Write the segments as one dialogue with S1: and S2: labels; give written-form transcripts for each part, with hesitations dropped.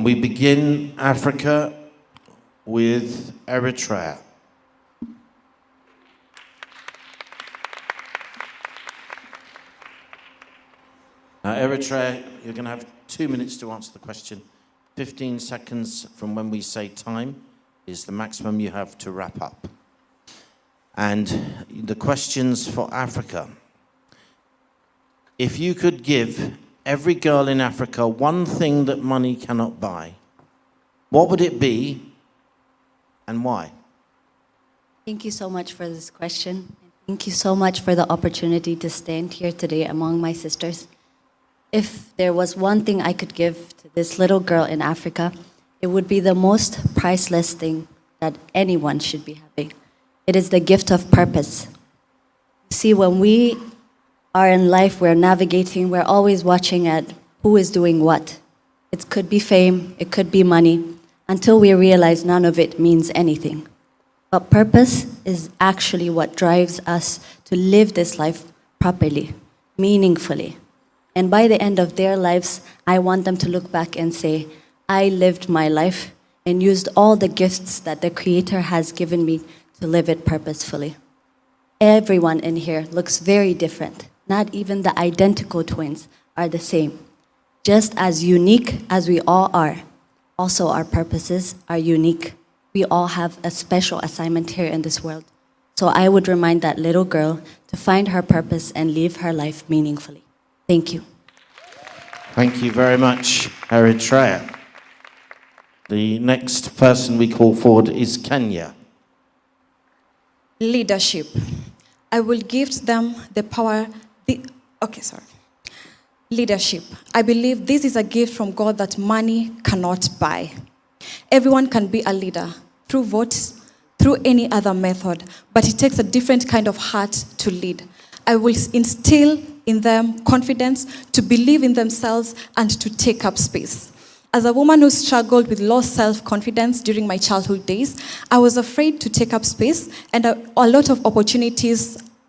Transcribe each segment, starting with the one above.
S1: And we begin Africa with Eritrea. Now, Eritrea, you're going to have 2 minutes to answer the question. 15 seconds from when we say time is the maximum you have to wrap up. And the questions for Africa. If you could give every girl in Africa one thing that money cannot buy, what would it be and why?
S2: Thank you so much for this question. Thank you so much for the opportunity to stand here today among my sisters. If there was one thing I could give to this little girl in Africa, it would be the most priceless thing that anyone should be having. It is the gift of purpose. See, when we are in life, we're navigating, we're always watching at who is doing what. It could be fame, it could be money, until we realize none of it means anything. But purpose is actually what drives us to live this life properly, meaningfully. And by the end of their lives, I want them to look back and say, I lived my life and used all the gifts that the Creator has given me to live it purposefully. Everyone in here looks very different. Not even the identical twins are the same. Just as unique as we all are, also our purposes are unique. We all have a special assignment here in this world. So I would remind that little girl to find her purpose and live her life meaningfully. Thank you.
S1: Thank you very much, Eritrea. The next person we call forward is Kenya.
S3: Leadership. I will give them the power. Leadership. I believe this is a gift from God that money cannot buy. Everyone can be a leader through votes, through any other method, but it takes a different kind of heart to lead. I will instill in them confidence to believe in themselves and to take up space. As a woman who struggled with low self-confidence during my childhood days, I was afraid to take up space, and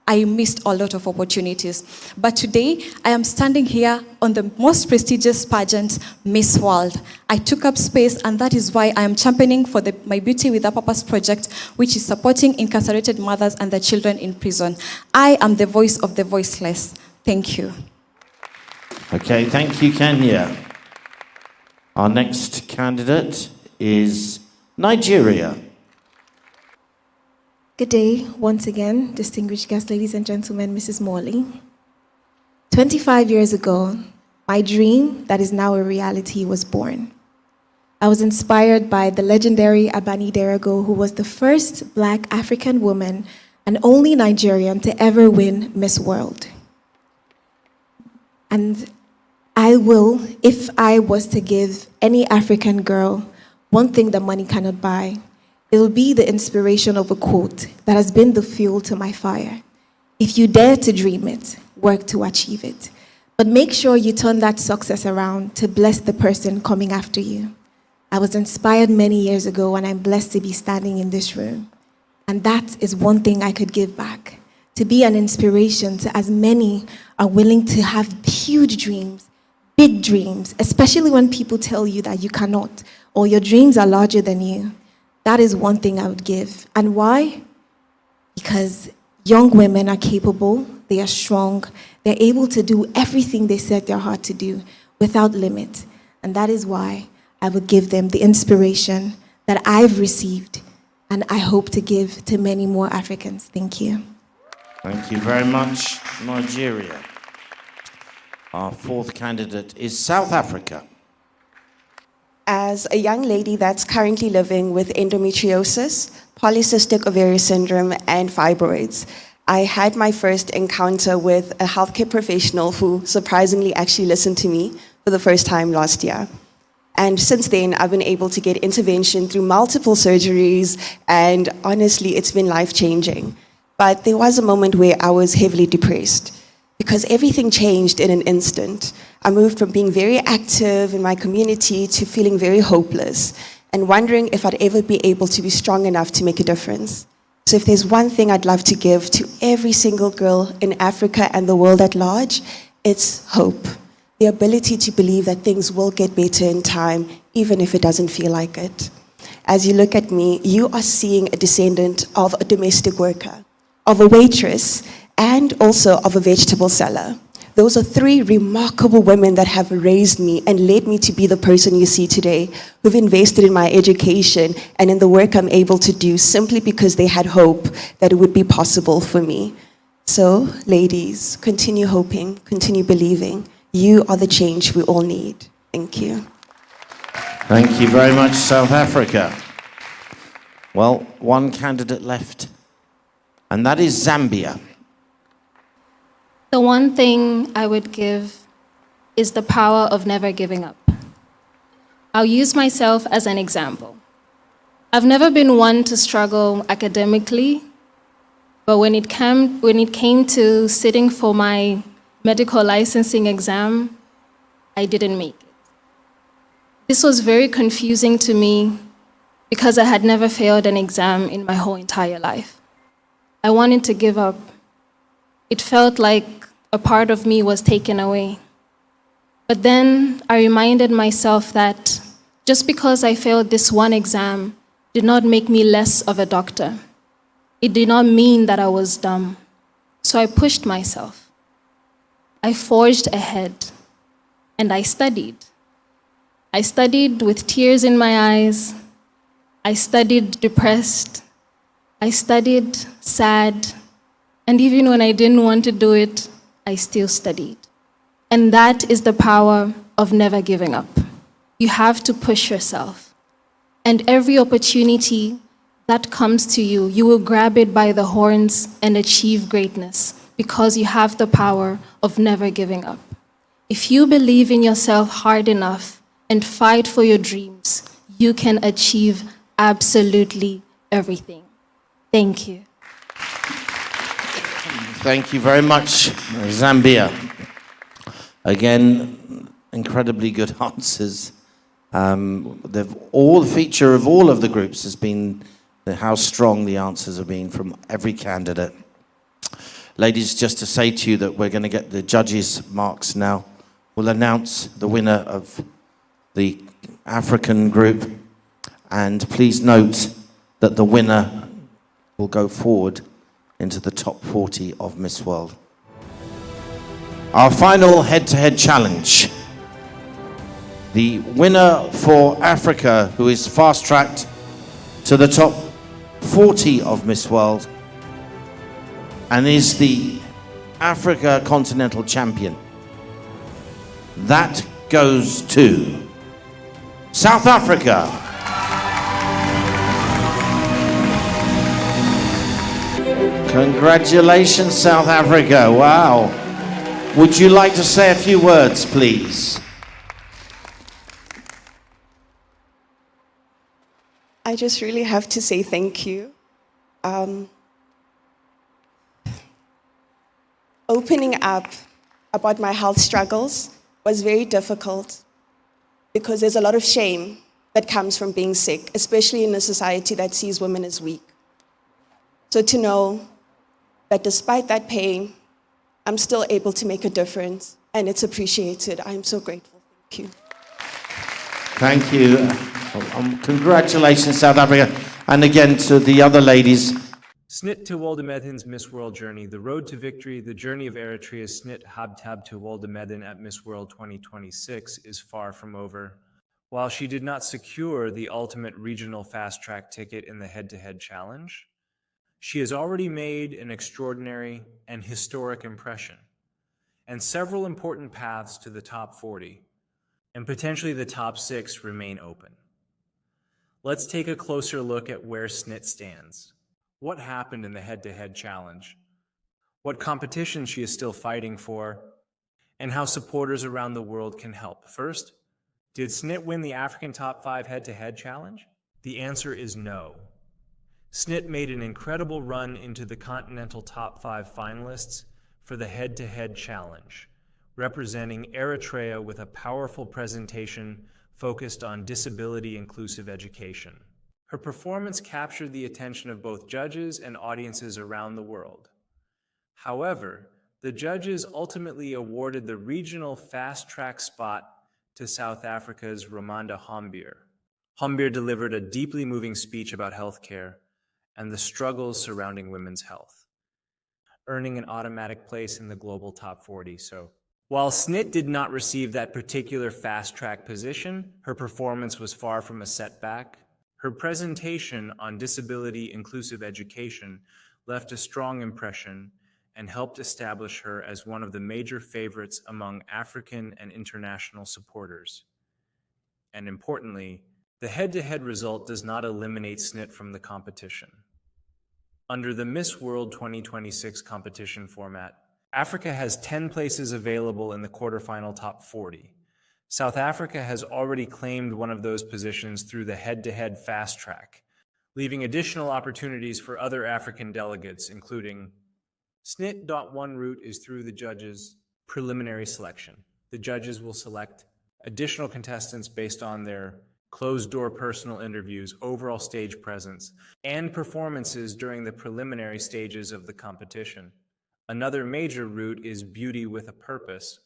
S3: I missed a lot of opportunities. But today, I am standing here on the most prestigious pageant, Miss World. I took up space, and that is why I am championing for My Beauty with a Purpose project, which is supporting incarcerated mothers and their children in prison. I am the voice of the voiceless. Thank you.
S1: Okay, thank you, Kenya. Our next candidate is Nigeria.
S4: Good day, once again, distinguished guests, ladies and gentlemen, Mrs. Morley. 25 years ago, my dream that is now a reality was born. I was inspired by the legendary Abani Derago, who was the first Black African woman and only Nigerian to ever win Miss World. And I will, if I was to give any African girl one thing that money cannot buy, it will be the inspiration of a quote that has been the fuel to my fire. If you dare to dream it, work to achieve it. But make sure you turn that success around to bless the person coming after you. I was inspired many years ago, and I'm blessed to be standing in this room. And that is one thing I could give back, to be an inspiration to as many are willing to have huge dreams, big dreams, especially when people tell you that you cannot, or your dreams are larger than you. That is one thing I would give. And why? Because young women are capable, they are strong, they're able to do everything they set their heart to do without limit. And that is why I would give them the inspiration that I've received and I hope to give to many more Africans. Thank you.
S1: Thank you very much, Nigeria. Our fourth candidate is South Africa.
S5: As a young lady that's currently living with endometriosis, polycystic ovarian syndrome, and fibroids, I had my first encounter with a healthcare professional who surprisingly actually listened to me for the first time last year. And since then, I've been able to get intervention through multiple surgeries, and honestly, it's been life-changing. But there was a moment where I was heavily depressed because everything changed in an instant. I moved from being very active in my community to feeling very hopeless and wondering if I'd ever be able to be strong enough to make a difference. So if there's one thing I'd love to give to every single girl in Africa and the world at large, it's hope. the ability to believe that things will get better in time, even if it doesn't feel like it. As you look at me, you are seeing a descendant of a domestic worker, of a waitress, and also of a vegetable seller. Those are three remarkable women that have raised me and led me to be the person you see today, who've invested in my education and in the work I'm able to do simply because they had hope that it would be possible for me. So, ladies, continue hoping, continue believing. You are the change we all need. Thank you.
S1: Thank you very much, South Africa. Well, one candidate left, and that is Zambia.
S6: The one thing I would give is the power of never giving up. I'll use myself as an example. I've never been one to struggle academically, but when it came to sitting for my medical licensing exam, I didn't make it. This was very confusing to me because I had never failed an exam in my whole entire life. I wanted to give up. It felt like a part of me was taken away. But then I reminded myself that just because I failed this one exam did not make me less of a doctor. It did not mean that I was dumb. So I pushed myself. I forged ahead, and I studied. I studied with tears in my eyes. I studied depressed. I studied sad. And even when I didn't want to do it, I still studied. And that is the power of never giving up. You have to push yourself. And every opportunity that comes to you, you will grab it by the horns and achieve greatness because you have the power of never giving up. If you believe in yourself hard enough and fight for your dreams, you can achieve absolutely everything. Thank you.
S1: Thank you very much, Zambia. Again, incredibly good answers. All the feature of all of the groups has been how strong the answers have been from every candidate. Ladies, just to say to you that we're going to get the judges' marks now. We'll announce the winner of the African group. And please note that the winner will go forward into the top 40 of Miss World. Our final head-to-head challenge. The winner for Africa, who is fast-tracked to the top 40 of Miss World and is the Africa Continental Champion. That goes to South Africa. Congratulations, South Africa. Wow. Would you like to say a few words, please?
S5: I just really have to say thank you. Opening up about my health struggles was very difficult because there's a lot of shame that comes from being sick, especially in a society that sees women as weak. So to know that despite that pain, I'm still able to make a difference, and it's appreciated. I'm so grateful. Thank you.
S1: Thank you. Congratulations, South Africa. And again, to the other ladies.
S7: Snit Tewoldemedhin's Miss World journey, the road to victory, the journey of Eritrea's Snit Habtab Tewoldemedhin at Miss World 2026 is far from over. While she did not secure the ultimate regional fast-track ticket in the head-to-head challenge, she has already made an extraordinary and historic impression, and several important paths to the top 40, and potentially the top 6 remain open. Let's take a closer look at where Snit stands. What happened in the head-to-head challenge? What competition she is still fighting for? And how supporters around the world can help. First, did Snit win the African Top 5 head-to-head challenge? The answer is no. Snit made an incredible run into the Continental Top 5 finalists for the head-to-head challenge, representing Eritrea with a powerful presentation focused on disability-inclusive education. Her performance captured the attention of both judges and audiences around the world. However, The judges ultimately awarded the regional fast-track spot to South Africa's Romanda Hombir. Hombir delivered a deeply moving speech about healthcare and the struggles surrounding women's health, earning an automatic place in the global top 40. So, while Snit did not receive that particular fast-track position, her performance was far from a setback. Her presentation on disability-inclusive education left a strong impression and helped establish her as one of the major favorites among African and international supporters. And importantly, the head-to-head result does not eliminate Snit from the competition. Under the Miss World 2026 competition format, Africa has 10 places available in the quarterfinal top 40. South Africa has already claimed one of those positions through the head-to-head fast track, leaving additional opportunities for other African delegates, including Snit.1 route is through the judges' preliminary selection. The judges will select additional contestants based on their closed-door personal interviews, overall stage presence, and performances during the preliminary stages of the competition. Another major route is Beauty with a Purpose,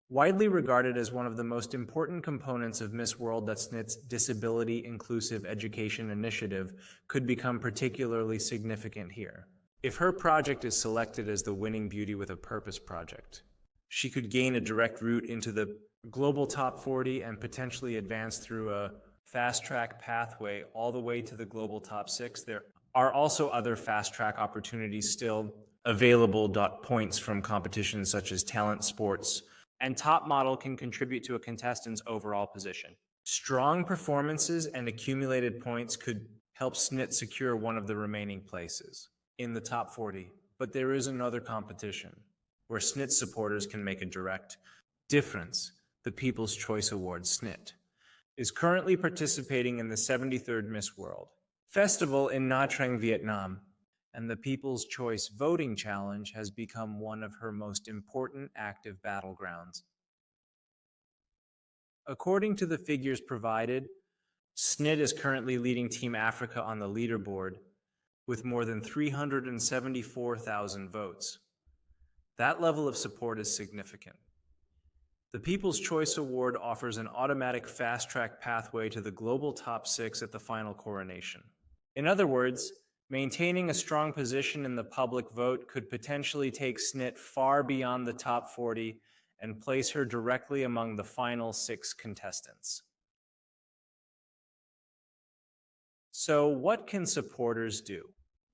S7: widely regarded as one of the most important components of Miss World that Snit's Disability Inclusive Education Initiative could become particularly significant here. If her project is selected as the winning Beauty with a Purpose project, she could gain a direct route into the global top 40 and potentially advance through a fast-track pathway all the way to the global top 6. There are also other fast-track opportunities still available. Points from competitions such as talent sports and top model can contribute to a contestant's overall position. Strong performances and accumulated points could help Snit secure one of the remaining places in the top 40. But there is another competition where Snit supporters can make a direct difference. The People's Choice Award, Snit, is currently participating in the 73rd Miss World Festival in Nha Trang, Vietnam, and the People's Choice Voting Challenge has become one of her most important active battlegrounds. According to the figures provided, Snit is currently leading Team Africa on the leaderboard with more than 374,000 votes. That level of support is significant. The People's Choice Award offers an automatic fast-track pathway to the global top 6 at the final coronation. In other words, maintaining a strong position in the public vote could potentially take Snit far beyond the top 40 and place her directly among the final 6 contestants. So what can supporters do?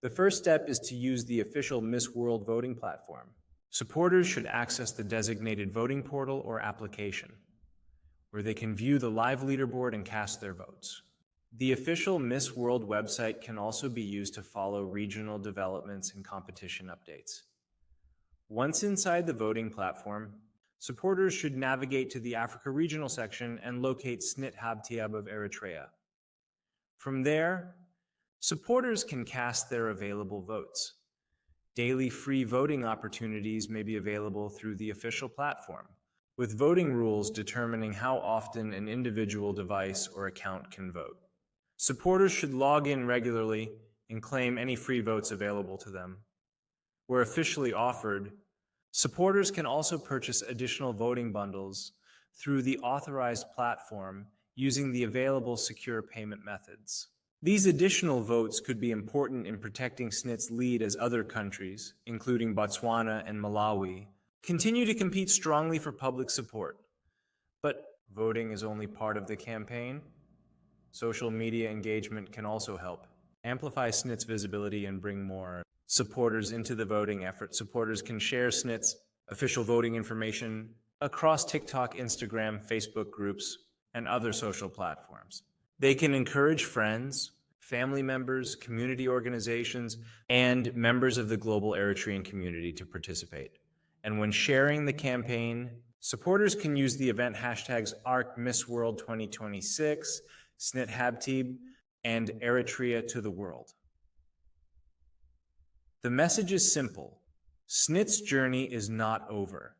S7: The first step is to use the official Miss World voting platform. Supporters should access the designated voting portal or application, where they can view the live leaderboard and cast their votes. The official Miss World website can also be used to follow regional developments and competition updates. Once inside the voting platform, supporters should navigate to the Africa Regional section and locate Snit Habtiab of Eritrea. From there, supporters can cast their available votes. Daily free voting opportunities may be available through the official platform, with voting rules determining how often an individual device or account can vote. Supporters should log in regularly and claim any free votes available to them. Where officially offered, supporters can also purchase additional voting bundles through the authorized platform using the available secure payment methods. These additional votes could be important in protecting Snit's lead as other countries, including Botswana and Malawi, continue to compete strongly for public support. But voting is only part of the campaign. Social media engagement can also help amplify Snit's visibility and bring more supporters into the voting effort. Supporters can share Snit's official voting information across TikTok, Instagram, Facebook groups, and other social platforms. They can encourage friends, family members, community organizations, and members of the global Eritrean community to participate. And when sharing the campaign, supporters can use the event hashtags #MissWorld2026, SnitHabtib, and Eritrea to the world. The message is simple. Snit's journey is not over.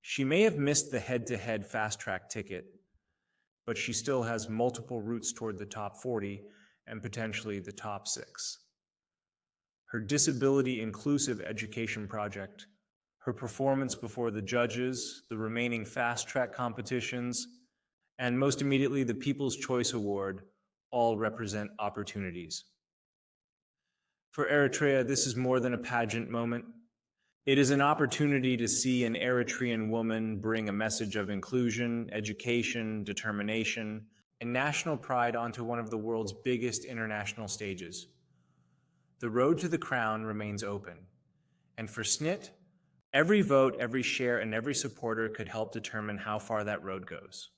S7: She may have missed the head-to-head fast-track ticket, but she still has multiple routes toward the top 40 and potentially the top 6. Her disability-inclusive education project, her performance before the judges, the remaining fast-track competitions, and most immediately the People's Choice Award all represent opportunities. For Eritrea, this is more than a pageant moment. It is an opportunity to see an Eritrean woman bring a message of inclusion, education, determination, and national pride onto one of the world's biggest international stages. The road to the crown remains open. And for Snit, every vote, every share, and every supporter could help determine how far that road goes.